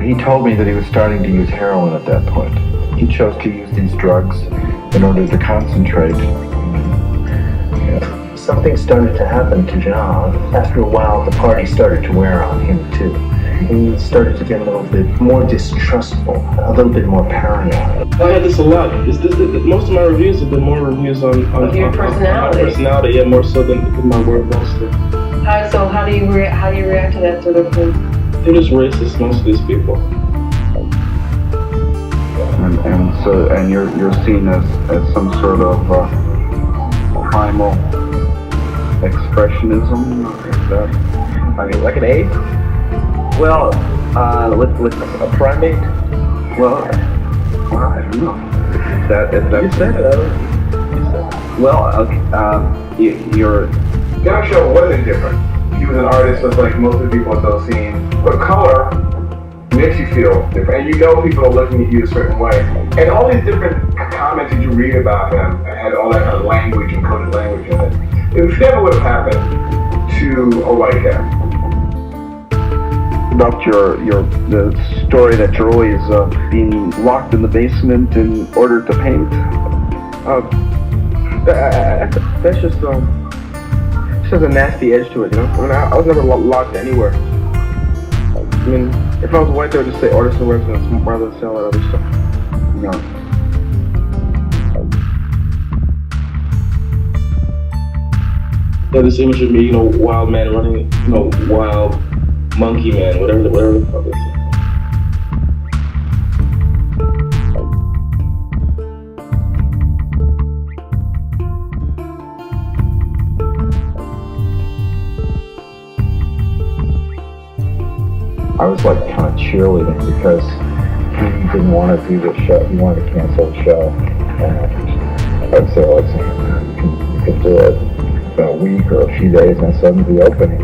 he told me that he was starting to use heroin at that point. He chose to use these drugs in order to concentrate. Something started to happen to John. After a while, the party started to wear on him too. He started to get a little bit more distrustful, a little bit more paranoid. I had this a lot. Most of my reviews have been more reviews on your personality. On my personality, yeah, more so than my word mostly. How do you react to that sort of thing? They're just racist, most of these people. And you're seen as some sort of primal expressionism. Is that? I mean, like an ape? Well, with a primate? Well, I don't know. Is that you said it. Well, you're. Jean-Michel wasn't different. He was an artist just like most of the people in those scenes. But color makes you feel different. And you know people are looking at you a certain way. And all these different comments that you read about him had all that kind of language and coded language in it. It never would have happened to a white guy. About the story that you're always being locked in the basement in order to paint. That's just has a nasty edge to it, you know? I mean, I was never locked anywhere. I mean, if I was white, they would just say artist in residence rather than say all that other stuff. No. Yeah, this image of me, wild man running, wild monkey man, whatever the fuck is it. I was like kind of cheerleading because he didn't want to do the show. He wanted to cancel the show. And I would say, you can do it in a week or a few days and suddenly the opening.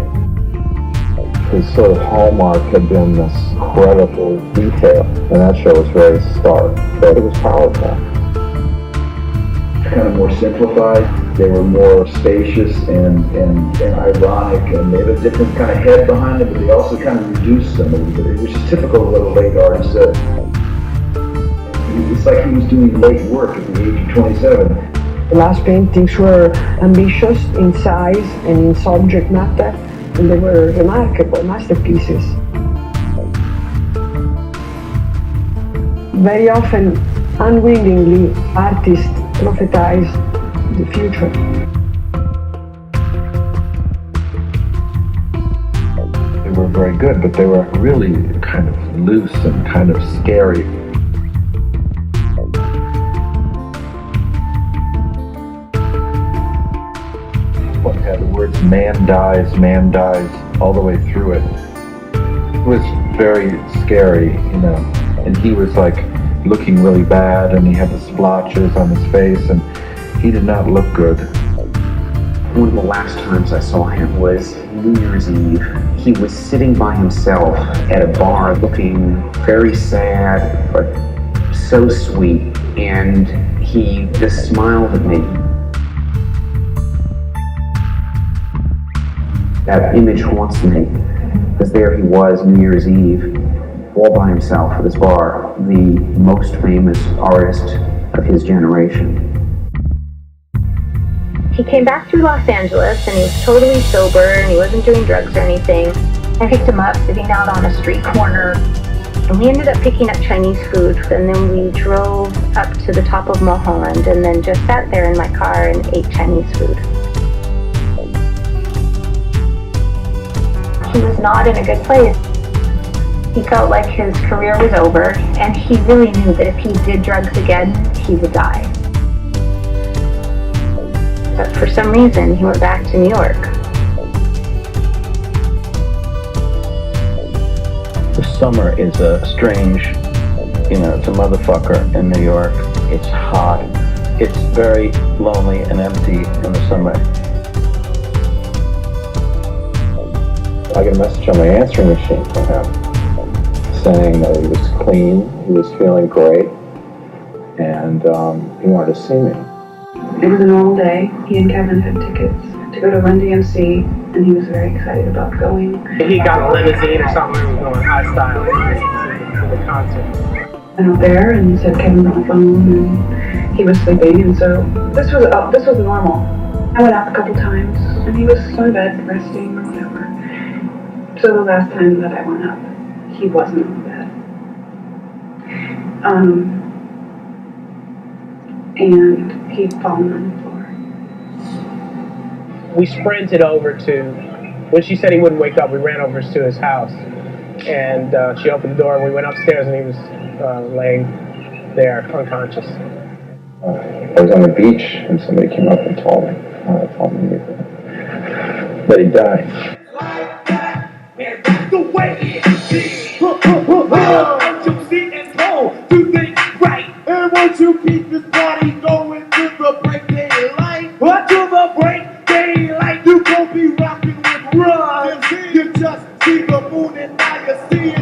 His sort of hallmark had been this incredible detail, and that show was very stark, but it was powerful. Kind of more simplified. They were more spacious and ironic, and they had a different kind of head behind them, but they also kind of reduced them a little bit, which is typical of what a late artist does. It's like he was doing late work at the age of 27. The last paintings were ambitious in size and in subject matter, and they were remarkable masterpieces. Very often, unwillingly, artists prophesize the future. They were very good, but they were really kind of loose and kind of scary. One had the words man dies all the way through it. It was very scary, and he was like looking really bad, and he had the splotches on his face, and he did not look good. One of the last times I saw him was New Year's Eve. He was sitting by himself at a bar looking very sad, but so sweet, and he just smiled at me. That image haunts me, because there he was, New Year's Eve, all by himself at this bar, the most famous artist of his generation. He came back through Los Angeles and he was totally sober and he wasn't doing drugs or anything. I picked him up sitting out on a street corner and we ended up picking up Chinese food, and then we drove up to the top of Mulholland and then just sat there in my car and ate Chinese food. He was not in a good place. He felt like his career was over, and he really knew that if he did drugs again, he would die. But for some reason, he went back to New York. The summer is a strange, it's a motherfucker in New York. It's hot. It's very lonely and empty in the summer. I get a message on my answering machine from him saying that he was clean, he was feeling great, and he wanted to see me. It was a normal day. He and Kevin had tickets to go to Run DMC, and he was very excited about going. He got a limousine or something, we were going high style. the concert. Went out there and said Kevin's on the phone and he was sleeping, and so this was normal. I went out a couple times and he was on bed resting or whatever. So the last time that I went up, he wasn't on bed. And he'd fallen on the floor. We sprinted over to, when she said he wouldn't wake up, we ran over to his house. And she opened the door and we went upstairs and he was laying there, unconscious. I was on the beach and somebody came up and told me that he died. The way it is. And you see and go, do things right. And once you keep this party going to the break daylight, or to the break daylight, you gon' be rocking with Run. You just see the moon and now you see it.